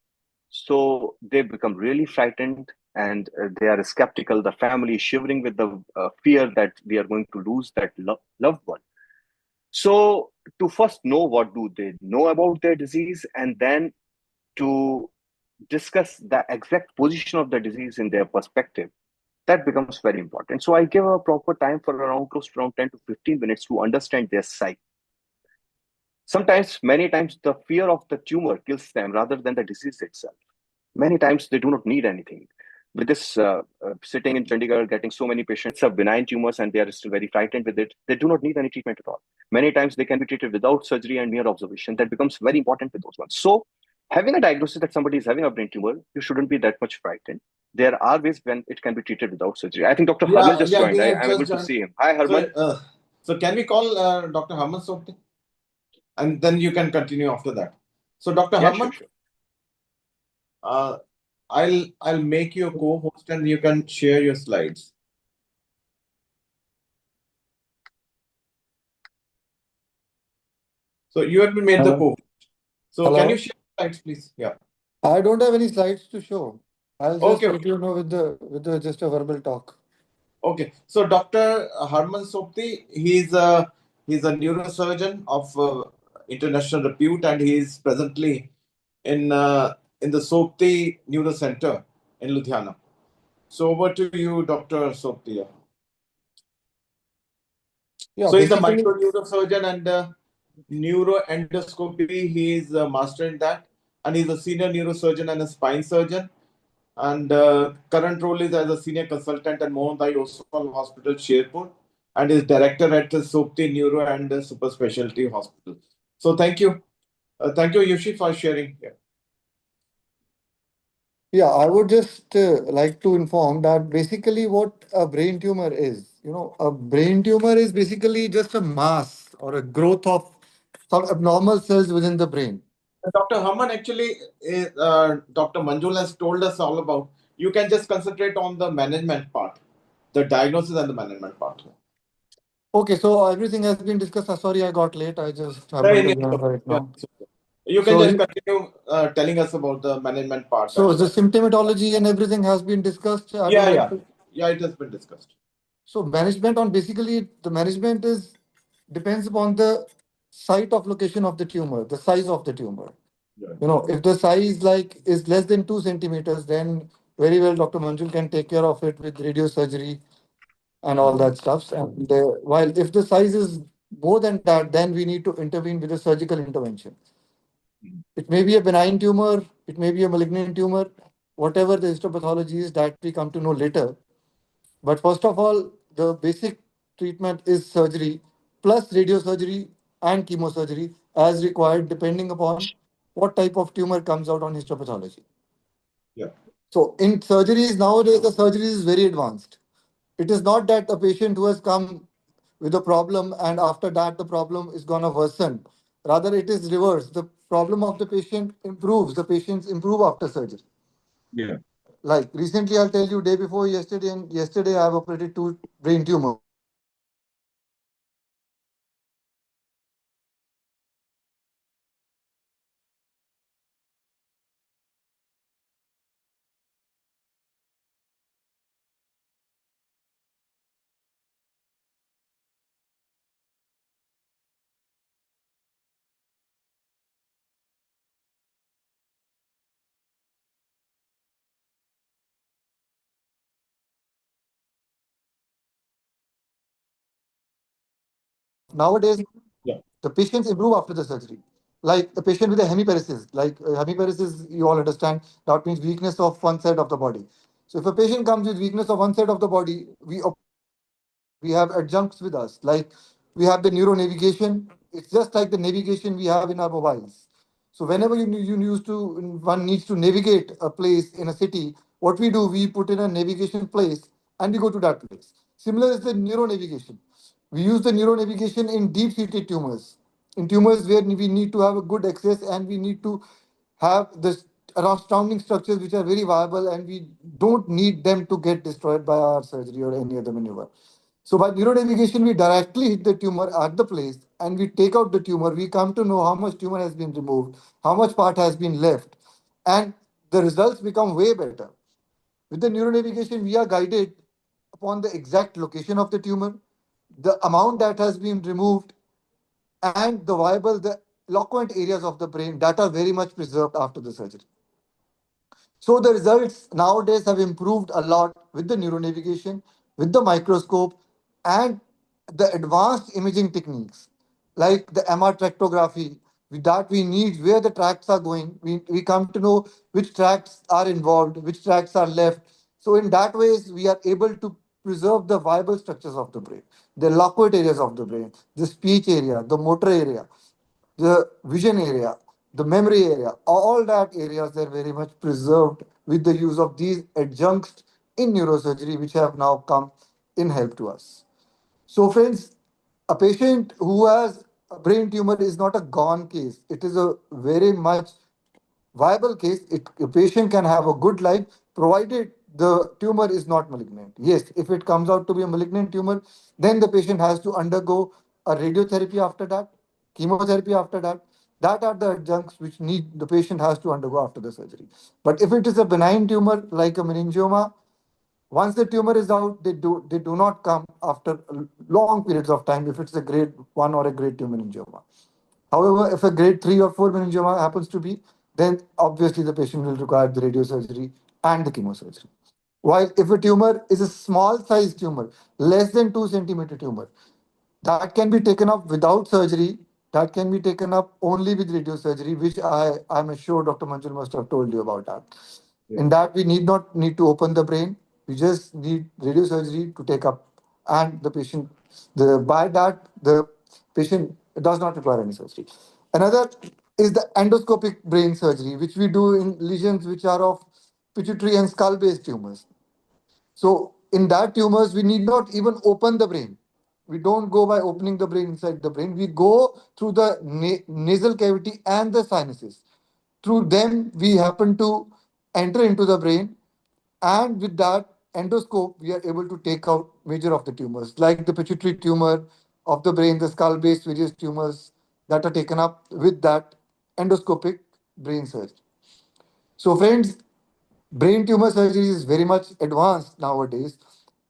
So they become really frightened, and they are skeptical. The family is shivering with the fear that we are going to lose that loved one. So to first know what do they know about their disease, and then to discuss the exact position of the disease in their perspective, that becomes very important. So I give a proper time for around close to around 10 to 15 minutes to understand their psyche. Sometimes, many times, the fear of the tumor kills them rather than the disease itself. Many times they do not need anything. With this sitting in Chandigarh, getting so many patients have benign tumors and they are still very frightened with it, they do not need any treatment at all. Many times they can be treated without surgery and mere observation. That becomes very important with those ones. So having a diagnosis that somebody is having a brain tumor, you shouldn't be that much frightened. There are ways when it can be treated without surgery. I think Dr. Harman just joined. He has I'm able just to joined. see him. Hi, Harman. So can we call Dr. Harman Sopti? And then you can continue after that. So Dr. Yeah, Harman, sure. I'll make you a co-host and you can share your slides. So you have been made the co-host. So can you share slides, please? Yeah. I don't have any slides to show. I'll just Okay. let you know with the just a verbal talk. Okay. So Dr. Harman Sopti, he's a neurosurgeon of international repute, and he is presently in the Sopti Neuro Center in Ludhiana. So over to you, Dr. Sopti. Yeah, So he's a basically, micro neurosurgeon and neuroendoscopy. He is a master in that, and he's a senior neurosurgeon and a spine surgeon. And current role is as a senior consultant at Mohantai Oswal Hospital, Sherpur, and is director at Sopti Neuro and Super Specialty Hospital. So thank you, Yoshi, for sharing here. yeah, I would just like to inform that basically what a brain tumor is. A brain tumor is basically just a mass or a growth of some abnormal cells within the brain. Dr. Haman, actually, Dr. Manjul has told us all about. You can just concentrate on the management part, the diagnosis and the management part. Okay, so everything has been discussed. Sorry, I got late. I just happened to join right now. You can just continue telling us about the management part. So the symptomatology and everything has been discussed. Yeah, it has been discussed. So management on basically the management is depends upon the site of location of the tumor, the size of the tumor. If the size is less than 2 centimeters, then very well Dr. Manjul can take care of it with radiosurgery and all that stuff. And while if the size is more than that, then we need to intervene with a surgical intervention. It may be a benign tumor, it may be a malignant tumor, whatever the histopathology is that we come to know later. But first of all, the basic treatment is surgery plus radiosurgery and chemosurgery as required, depending upon what type of tumor comes out on histopathology. Yeah. So in surgeries, nowadays, the surgery is very advanced. It is not that a patient who has come with a problem and after that the problem is going to worsen. Rather, it is reverse. The problem of the patient improves. The patients improve after surgery. Yeah. Like recently, I'll tell you, day before yesterday, and yesterday I have operated 2 brain tumors. Nowadays, the patients improve after the surgery. Like the patient with a hemiparesis, hemiparesis, you all understand, that means weakness of one side of the body. So if a patient comes with weakness of one side of the body, we have adjuncts with us. Like we have the neuro navigation. It's just like the navigation we have in our mobiles. So whenever one needs to navigate a place in a city, what we do, we put in a navigation place and we go to that place. Similar is the neuro navigation. We use the neuro navigation in deep-seated tumors. In tumors where we need to have a good access and we need to have this surrounding structures which are very viable, and we don't need them to get destroyed by our surgery or any other maneuver. So by neuronavigation, we directly hit the tumor at the place and we take out the tumor. We come to know how much tumor has been removed, how much part has been left, and the results become way better. With the neuronavigation, we are guided upon the exact location of the tumor, the amount that has been removed, and the eloquent areas of the brain that are very much preserved after the surgery. So the results nowadays have improved a lot with the neuronavigation, with the microscope, and the advanced imaging techniques like the MR tractography. With that, we need where the tracts are going. We come to know which tracts are involved, which tracts are left. So in that ways, we are able to preserve the viable structures of the brain, the loquate areas of the brain, the speech area, the motor area, the vision area, the memory area, all that areas are very much preserved with the use of these adjuncts in neurosurgery, which have now come in help to us. So, friends, a patient who has a brain tumor is not a gone case. It is a very much viable case. A patient can have a good life provided the tumor is not malignant. Yes, if it comes out to be a malignant tumor, then the patient has to undergo a radiotherapy after that, chemotherapy after that. That are the adjuncts which need the patient has to undergo after the surgery. But if it is a benign tumor like a meningioma, once the tumor is out, they do not come after long periods of time if it's a grade 1 or a grade 2 meningioma. However, if a grade 3 or 4 meningioma happens to be, then obviously the patient will require the radiosurgery and the chemosurgery. While if a tumor is a small size tumor, less than 2 centimeter tumor, that can be taken up without surgery, that can be taken up only with radiosurgery, which I'm sure Dr. Manjul must have told you about that. In that, we need not need to open the brain. We just need radiosurgery to take up, and the patient, by that, the patient does not require any surgery. Another is the endoscopic brain surgery, which we do in lesions which are of pituitary and skull-based tumors. So in that tumors, we need not even open the brain. We don't go by opening the brain inside the brain. We go through the nasal cavity and the sinuses. Through them, we happen to enter into the brain, and with that endoscope, we are able to take out major of the tumors, like the pituitary tumor of the brain, the skull-based various tumors that are taken up with that endoscopic brain surgery. So, friends, brain tumor surgery is very much advanced nowadays,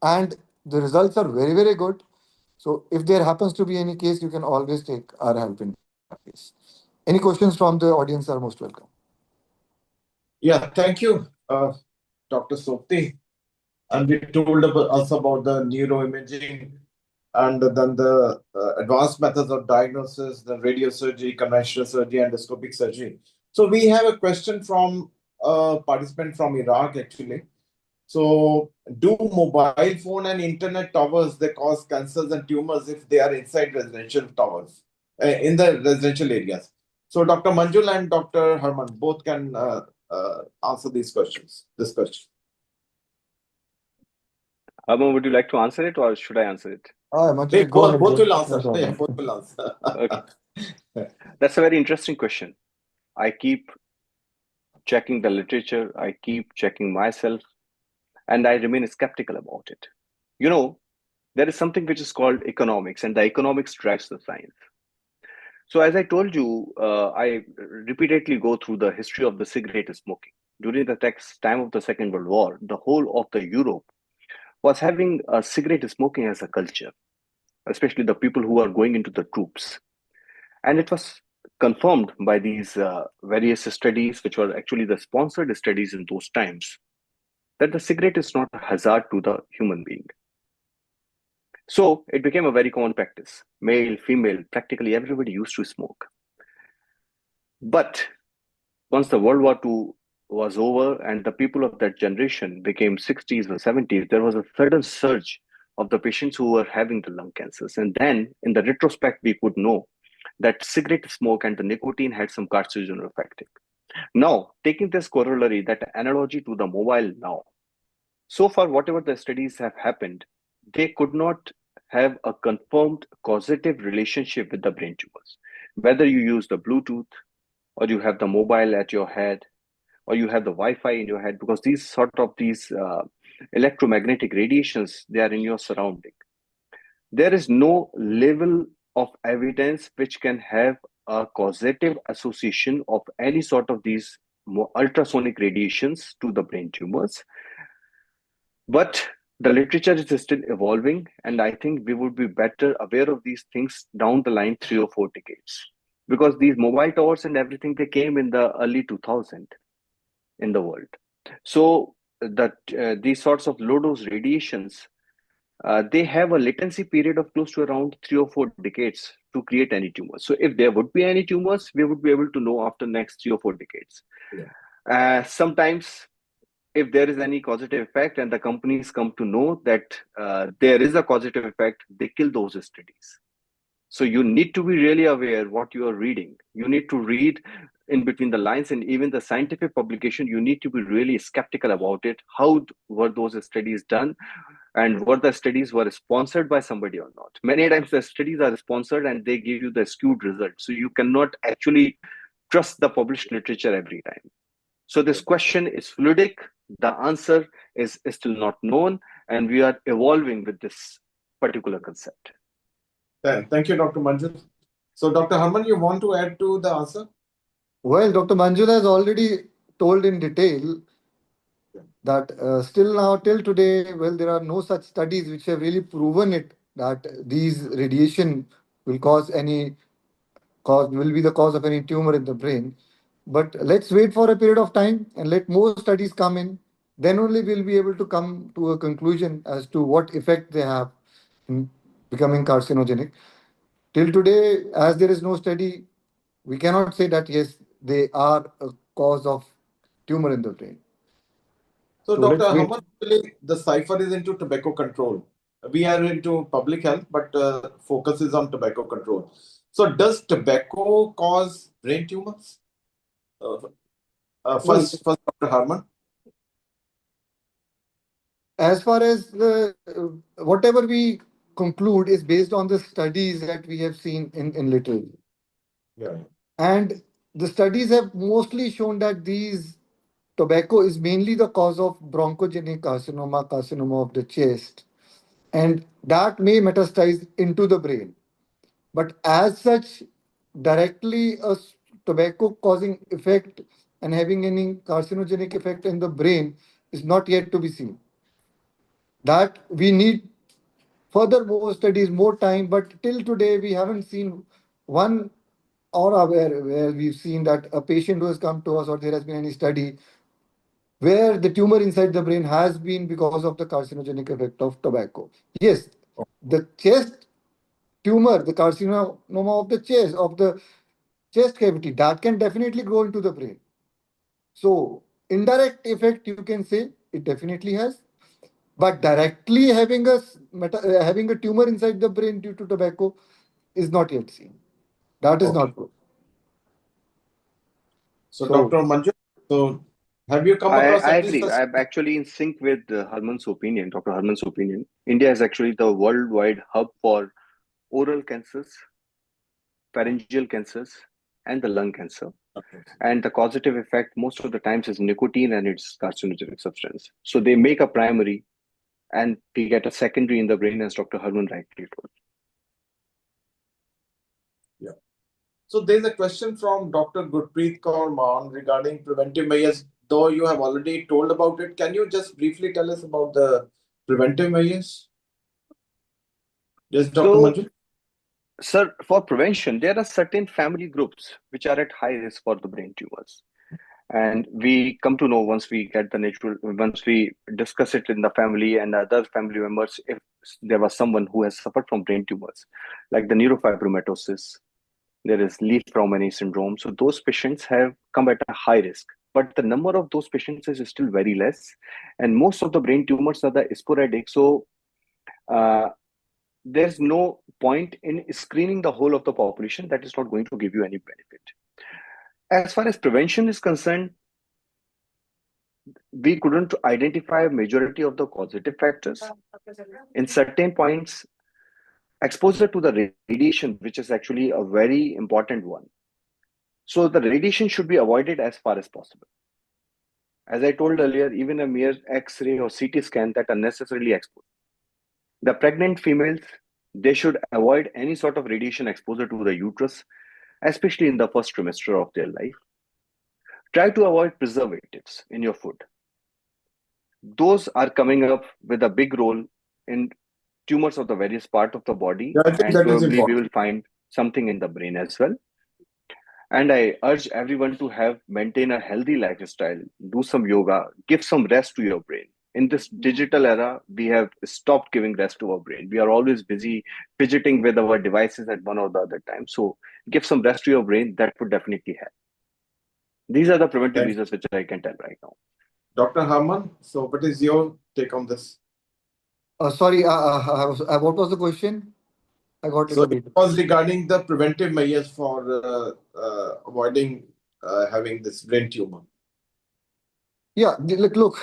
and the results are very, very good. So, if there happens to be any case, you can always take our help in that case. Any questions from the audience are most welcome. Yeah, thank you, Dr. Sopti. And we told us about the neuroimaging and then the advanced methods of diagnosis, the radiosurgery, conventional surgery, endoscopic surgery. So we have a question from a participant from Iraq, actually. So do mobile phone and internet towers, they cause cancers and tumors if they are inside residential towers, in the residential areas? So Dr. Manjul and Dr. Herman both can answer these questions. This question. Herman, would you like to answer it or should I answer it? Hey, both will answer. Yeah, both will answer. Okay. That's a very interesting question. I keep checking the literature, I keep checking myself, and I remain skeptical about it. You know, there is something which is called economics, and the economics drives the science. So, as I told you, I repeatedly go through the history of the cigarette smoking. During the time of the Second World War, the whole of the Europe was having cigarette smoking as a culture, especially the people who are going into the troops. And it was confirmed by these various studies, which were actually the sponsored studies in those times, that the cigarette is not a hazard to the human being. So it became a very common practice. Male, female, practically everybody used to smoke. But once the World War II was over and the people of that generation became 60s or 70s, there was a sudden surge of the patients who were having the lung cancers. And then in the retrospect, we could know that cigarette smoke and the nicotine had some carcinogen effect. Now, taking this corollary, that analogy to the mobile now, so far, whatever the studies have happened, they could not have a confirmed causative relationship with the brain tumors. Whether you use the Bluetooth or you have the mobile at your head or you have the Wi-Fi in your head, because these electromagnetic radiations, they are in your surrounding. There is no level of evidence which can have a causative association of any sort of these ultrasonic radiations to the brain tumors. But the literature is still evolving, and I think we would be better aware of these things down the line 3 or 4 decades. Because these mobile towers and everything, they came in the early 2000 in the world. So that these sorts of low dose radiations, they have a latency period of close to around 3 or 4 decades to create any tumors. So if there would be any tumors, we would be able to know after next 3 or 4 decades. Yeah. Sometimes if there is any causative effect and the companies come to know that there is a causative effect, they kill those studies. So you need to be really aware what you are reading. You need to read in between the lines, and even the scientific publication, you need to be really skeptical about it. How were those studies done? And were the studies were sponsored by somebody or not? Many times the studies are sponsored and they give you the skewed results. So you cannot actually trust the published literature every time. So this question is fluidic. The answer is still not known, and we are evolving with this particular concept. Thank you, Dr. Manjul. So, Dr. Harman, you want to add to the answer? Well, Dr. Manjul has already told in detail that still now, till today, well, there are no such studies which have really proven it that these radiation will will be the cause of any tumor in the brain. But let's wait for a period of time and let more studies come in. Then only we'll be able to come to a conclusion as to what effect they have in becoming carcinogenic. Till today, as there is no study, we cannot say that yes, they are a cause of tumor in the brain. So, Dr. Harman, the SIPHER is into tobacco control. We are into public health, but focus is on tobacco control. So, does tobacco cause brain tumors? First, Dr. Harman. As far as whatever we conclude is based on the studies that we have seen in literature. Yeah. And the studies have mostly shown that these tobacco is mainly the cause of bronchogenic carcinoma, carcinoma of the chest, and that may metastasize into the brain. But as such, directly a tobacco causing effect and having any carcinogenic effect in the brain is not yet to be seen. That we need further more studies, more time, but till today we haven't seen one or where we've seen that a patient who has come to us or there has been any study where the tumor inside the brain has been because of the carcinogenic effect of tobacco. Yes, the chest tumor, the carcinoma of the chest cavity, that can definitely grow into the brain. So indirect effect, you can say it definitely has, but directly having a tumor inside the brain due to tobacco is not yet seen. That is not good. So, Dr. Manjul, so have you come across? I agree. I'm actually in sync with Harman's opinion, Dr. Harman's opinion. India is actually the worldwide hub for oral cancers, pharyngeal cancers, and the lung cancer. Okay. And the causative effect most of the times is nicotine and its carcinogenic substance. So they make a primary and we get a secondary in the brain, as Dr. Harman rightly told. Yeah. So there's a question from Dr. Gurpreet Kaur Maan regarding preventive measures. Though you have already told about it, can you just briefly tell us about the preventive measures? Yes, Dr. Manjul. Sir, for prevention, there are certain family groups which are at high risk for the brain tumors. And we come to know once we discuss it in the family and other family members, if there was someone who has suffered from brain tumors, like the neurofibromatosis, there is Leaf-Romany syndrome. So those patients have come at a high risk, but the number of those patients is still very less. And most of the brain tumors are the sporadic. So there's no point in screening the whole of the population. That is not going to give you any benefit. As far as prevention is concerned, we couldn't identify majority of the causative factors. In certain points, exposure to the radiation, which is actually a very important one. So the radiation should be avoided as far as possible. As I told earlier, even a mere X-ray or CT scan that unnecessarily exposed. The pregnant females, they should avoid any sort of radiation exposure to the uterus, especially in the first trimester of their life. Try to avoid preservatives in your food. Those are coming up with a big role in tumors of the various part of the body, Yeah, I think and that is probably we important. will find something in the brain as well. And I urge everyone to maintain a healthy lifestyle, do some yoga, give some rest to your brain. In this digital era, we have stopped giving rest to our brain. We are always busy fidgeting with our devices at one or the other time. So give some rest to your brain. That would definitely help. These are the preventive Thanks. measures which I can tell right now. Dr. Harman, so what is your take on this? Sorry, what was the question? I got So little it bit. was regarding the preventive measures for avoiding having this brain tumor. Yeah, look,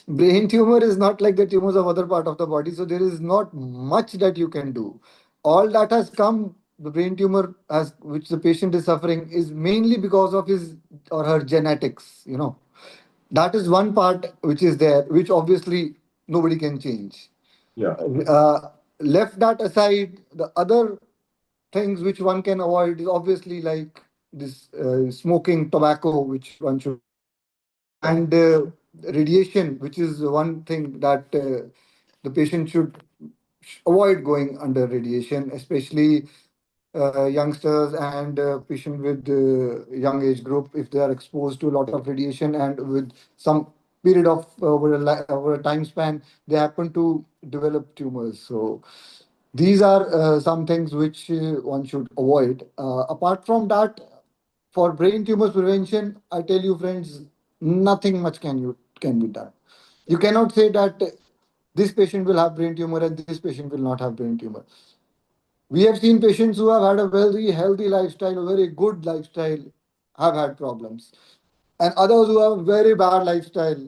brain tumor is not like the tumors of other part of the body, so there is not much that you can do. All that has come, the brain tumor has, which the patient is suffering, is mainly because of his or her genetics. That is one part which is there, which obviously nobody can change. Yeah. Left that aside, the other things which one can avoid is obviously like this smoking, tobacco, which one should, and radiation, which is one thing that the patient should avoid going under radiation, especially youngsters and patient with young age group. If they are exposed to a lot of radiation and with some period of over a time span, they happen to develop tumors. So these are some things which one should avoid. Apart from that, for brain tumors prevention, I tell you, friends, nothing much can be done. You cannot say that this patient will have brain tumor and this patient will not have brain tumor. We have seen patients who have had a very healthy lifestyle, a very good lifestyle, have had problems, and others who have a very bad lifestyle,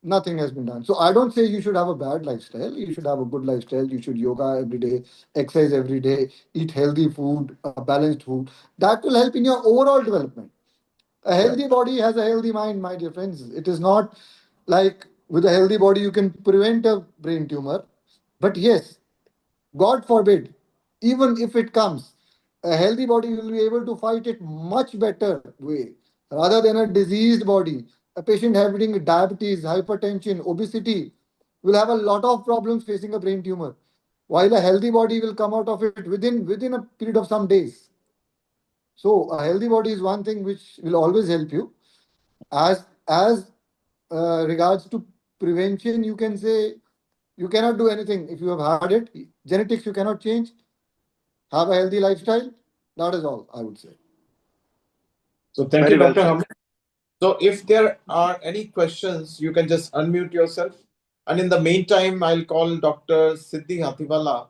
nothing has been done. So I don't say you should have a bad lifestyle. You should have a good lifestyle. You should yoga every day, exercise every day, eat healthy food, balanced food. That will help in your overall development. A healthy body has a healthy mind, my dear friends. It is not like with a healthy body you can prevent a brain tumor. But yes, God forbid, even if it comes, a healthy body will be able to fight it much better way rather than a diseased body. A patient having diabetes, hypertension, obesity will have a lot of problems facing a brain tumor, while a healthy body will come out of it within a period of some days. So a healthy body is one thing which will always help you. As regards to prevention, you can say you cannot do anything if you have had it. Genetics you cannot change. Have a healthy lifestyle. That is all I would say. So thank Very you, well Dr. said. Hamid. So if there are any questions, you can just unmute yourself. And in the meantime, I'll call Dr. Siddhi Hathiwala,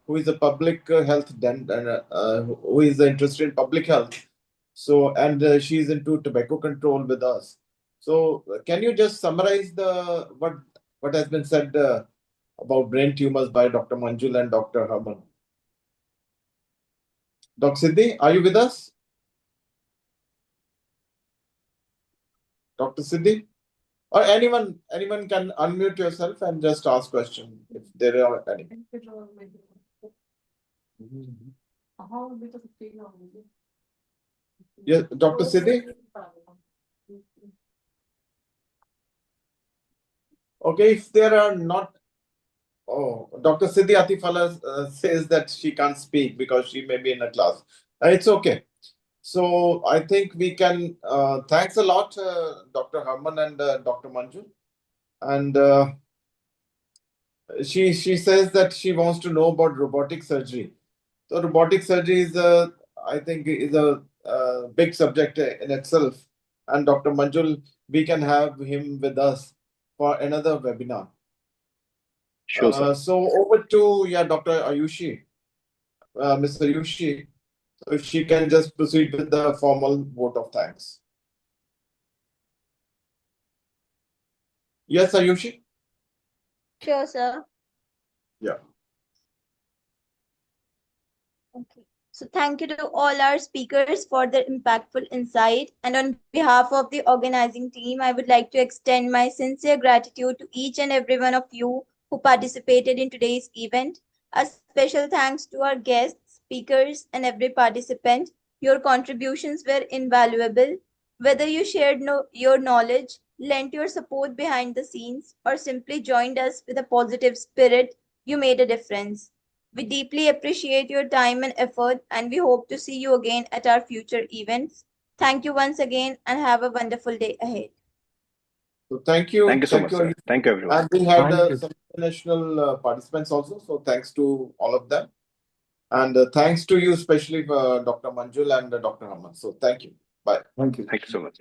who is a public health who is interested in public health. So, and she's into tobacco control with us. So, can you just summarize what has been said about brain tumors by Dr. Manjul and Dr. Harman? Dr. Siddhi, are you with us? Dr. Siddhi? Or anyone can unmute yourself and just ask question if there are any. Yes, Dr. Siddhi? Okay, if there are not, Dr. Siddhi Atifala says that she can't speak because she may be in a class. It's okay. So I think we can, thanks a lot, Dr. Harman and Dr. Manju. And she says that she wants to know about robotic surgery. So robotic surgery is I think is a big subject in itself. And Dr. Manjul, we can have him with us for another webinar. Sure, sir. So over to Dr. Ayushi, Mr. Ayushi. So if she can just proceed with the formal vote of thanks. Yes, Ayushi. Sure, sir. Yeah. Okay. So thank you to all our speakers for their impactful insight. And on behalf of the organizing team, I would like to extend my sincere gratitude to each and every one of you who participated in today's event. A special thanks to our guests, speakers, and every participant. Your contributions were invaluable. Whether you shared your knowledge, lent your support behind the scenes, or simply joined us with a positive spirit, you made a difference. We deeply appreciate your time and effort, and we hope to see you again at our future events. Thank you once again, and have a wonderful day ahead. So thank you. Thank you so much, sir. Thank you, everyone. And we had Thank you. some international participants also. So thanks to all of them. And thanks to you, especially Dr. Manjul and Dr. Haman. So thank you. Bye. Thank you. Thank you so much.